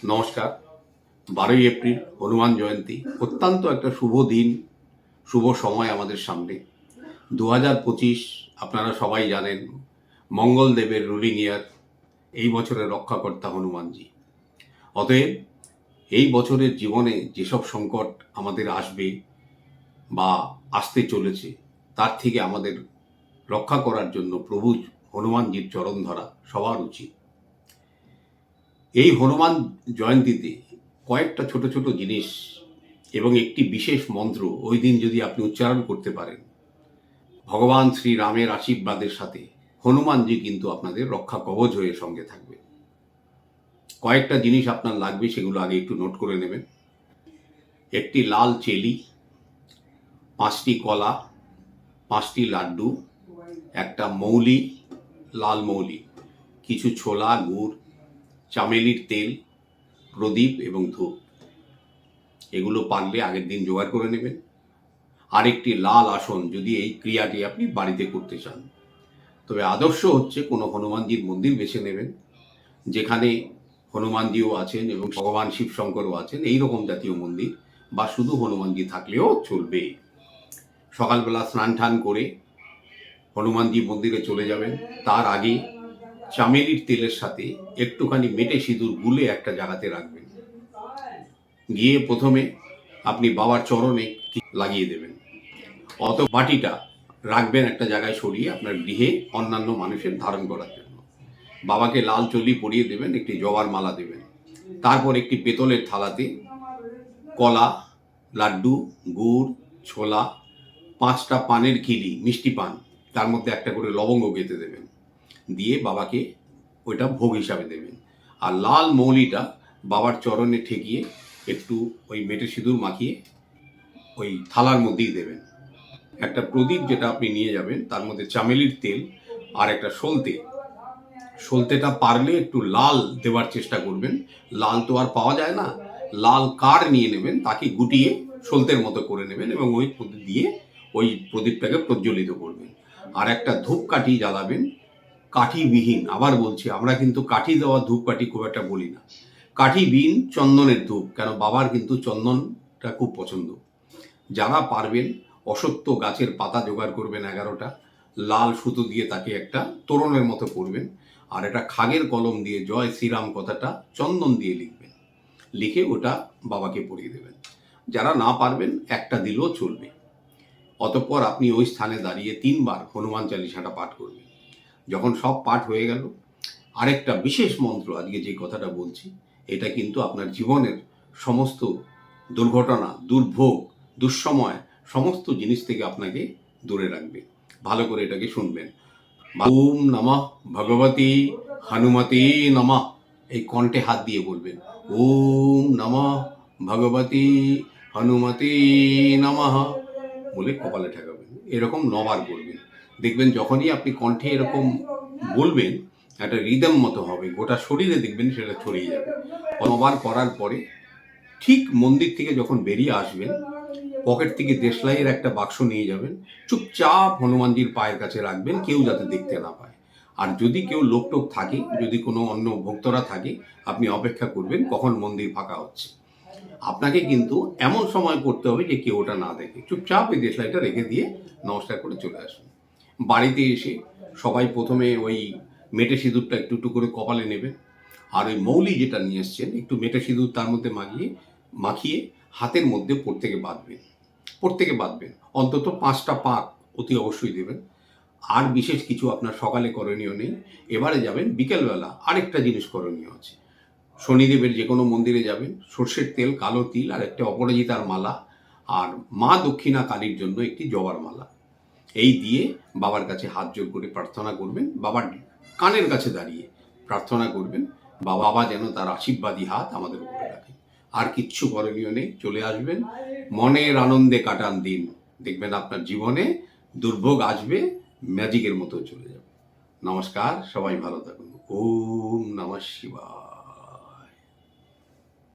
নমস্কার। 12ই এপ্রিল হনুমান জয়ন্তী, অত্যন্ত একটা শুভ দিন, শুভ সময় আমাদের সামনে। 2025 আপনারা সবাই জানেন মঙ্গলদেবের রুলিং ইয়ার, এই বছরের রক্ষাকর্তা হনুমানজি। অতএব এই বছরের জীবনে যেসব সংকট আমাদের আসবে বা আসতে চলেছে, তার থেকে আমাদের রক্ষা করার জন্য প্রভু হনুমানজির চরণ ধরা সবার উচিত। এই হনুমান জয়ন্তীতে কয়েকটা ছোট ছোট জিনিস এবং একটি বিশেষ মন্ত্র ওই দিন যদি আপনি উচ্চারণ করতে পারেন, ভগবান শ্রীরামের আশীর্বাদের সাথে হনুমানজি কিন্তু আপনাদের রক্ষা কবচ হয়ে সঙ্গে থাকবে। কয়েকটা জিনিস আপনার লাগবে, সেগুলো আগে একটু নোট করে নেবেন। একটি লাল চেলি, 5টি কলা, 5টি লাড্ডু, একটা মৌলি, লাল মৌলি, কিছু ছোলা, গুড়, চামেলির তেল, প্রদীপ এবং ধূপ। এগুলো পারলে আগের দিন জোগাড় করে নেবেন। আরেকটি লাল আসন, যদি এই ক্রিয়াটি আপনি বাড়িতে করতে চান। তবে আদর্শ হচ্ছে কোনো হনুমানজির মন্দির বেছে নেবেন, যেখানে হনুমানজিও আছেন এবং ভগবান শিব শঙ্করও আছেন, এইরকম জাতীয় মন্দির, বা শুধু হনুমানজি থাকলেও চলবে। সকালবেলা স্নান টান করে হনুমানজি মন্দিরে চলে যাবেন। তার আগে চামেলির তেলের সাথে একটুখানি মেটে সিঁদুর গুলে একটা জায়গাতে রাখবেন। গিয়ে প্রথমে আপনি বাবার চরণে লাগিয়ে দেবেন। অত বাটিটা রাখবেন একটা জায়গায় সরিয়ে আপনার গৃহে অন্যান্য মানুষের ধারণ করার জন্য। বাবাকে লাল চল্লি পরিয়ে দেবেন, একটি জবার মালা দেবেন। তারপর একটি পেতলের থালাতে কলা, লাড্ডু, গুড়, ছোলা, 5টা পানের খিলি, মিষ্টি পান, তার মধ্যে একটা করে লবঙ্গ গেঁথে দেবেন। দিয়ে বাবাকে ওইটা ভোগ হিসাবে দেবেন। আর লাল মৌলিটা বাবার চরণে ঠেকিয়ে একটু ওই মেটে সিঁদুর মাখিয়ে ওই থালার মধ্যেই দেবেন। একটা প্রদীপ যেটা আপনি নিয়ে যাবেন, তার মধ্যে চামেলির তেল আর একটা সলতেটা পারলে একটু লাল দেওয়ার চেষ্টা করবেন। লাল তো আর পাওয়া যায় না, লাল কাঠ নিয়ে নেবেন, তাকে গুটিয়ে সলতের মতো করে নেবেন এবং ওই দিয়ে ওই প্রদীপটাকে প্রজ্বলিত করবেন। আর একটা ধূপকাঠি জ্বালাবেন, কাঠিবিহীন। আবার বলছি, আমরা কিন্তু কাঠি দেওয়া ধূপকাঠি খুব একটা বলি না, কাঠিবিহীন চন্দনের ধূপ, কেন বাবার কিন্তু চন্দনটা খুব পছন্দ। যারা পারবেন অশ্বত্থ গাছের পাতা জোগাড় করবেন 11টা, লাল সুতো দিয়ে তাকে একটা তোরণের মতো করবেন, আর একটা খাগের কলম দিয়ে জয় শ্রীরাম কথাটা চন্দন দিয়ে লিখবেন, লিখে ওটা বাবাকে পরিয়ে দেবেন। যারা না পারবেন একটা দিলেও চলবে। অতঃপর আপনি ওই স্থানে দাঁড়িয়ে 3বার হনুমান চালিসাটা পাঠ করবেন। যখন সব পাঠ হয়ে গেল, আরেকটা বিশেষ মন্ত্র, আজকে যে কথাটা বলছি, এটা কিন্তু আপনার জীবনের সমস্ত দুর্ঘটনা, দুর্ভোগ, দুঃসময়, সমস্ত জিনিস থেকে আপনাকে দূরে রাখবে। ভালো করে এটাকে শুনবেন। ওম নমঃ ভগবতী হনুমতে নমঃ, এই কণ্ঠে হাত দিয়ে বলবেন। ওম নমঃ ভগবতী হনুমতে নমঃ বলে কপালে ঠেকাবেন। এরকম 9বার করবেন। দেখবেন যখনই আপনি কণ্ঠে এরকম বলবেন, একটা রিদম মতো হবে, গোটা শরীরে দেখবেন সেটা ছড়িয়ে যাবে। 9বার করার পরে ঠিক মন্দির থেকে যখন বেরিয়ে আসবেন, পকেট থেকে দেশলাইয়ের একটা বাক্স নিয়ে যাবেন, চুপচাপ হনুমানজির পায়ের কাছে রাখবেন, কেউ যাতে দেখতে না পায়। আর যদি কেউ লোকটোক থাকে, যদি কোনো অন্য ভক্তরা থাকে, আপনি অপেক্ষা করবেন কখন মন্দির ফাঁকা হচ্ছে। আপনাকে কিন্তু এমন সময় করতে হবে যে কেউ ওটা না দেখে, চুপচাপ এই দেশলাইটা রেখে দিয়ে নমস্কার করে চলে আসুন। বাড়িতে এসে সবাই প্রথমে ওই মেটে সিঁদুরটা একটু একটু করে কপালে নেবেন, আর ওই মৌলি যেটা নিয়ে এসছেন একটু মেটে সিঁদুর তার মধ্যে মাখিয়ে হাতের মধ্যে প্রত্যেকে বাঁধবেন। অন্তত 5টা পাক অতি অবশ্যই দেবেন। আর বিশেষ কিছু আপনার সকালে করণীয় নেই। এবারে যাবেন বিকেলবেলা, আরেকটা জিনিস করণীয় আছে। শনিদেবের যে কোনো মন্দিরে যাবেন, সর্ষের তেল, কালো তিল আর একটা অপরাজিতার মালা, আর মা দক্ষিণা কালীর জন্য একটি জবার মালা, এই দিয়ে বাবার কাছে হাত জোর করে প্রার্থনা করবেন। বাবার কানের কাছে দাঁড়িয়ে প্রার্থনা করবেন বাবা যেন তার আশীর্বাদী হাত আমাদের উপরে রাখে। আর কিচ্ছু করণীয় নেই। চলে আসবেন, মনের আনন্দে কাটান দিন, দেখবেন আপনার জীবনে দুর্ভোগ আসবে, ম্যাজিকের মতো চলে যাবে। নমস্কার, সবাই ভালো থাকুন। ওম নমঃ শিবায়।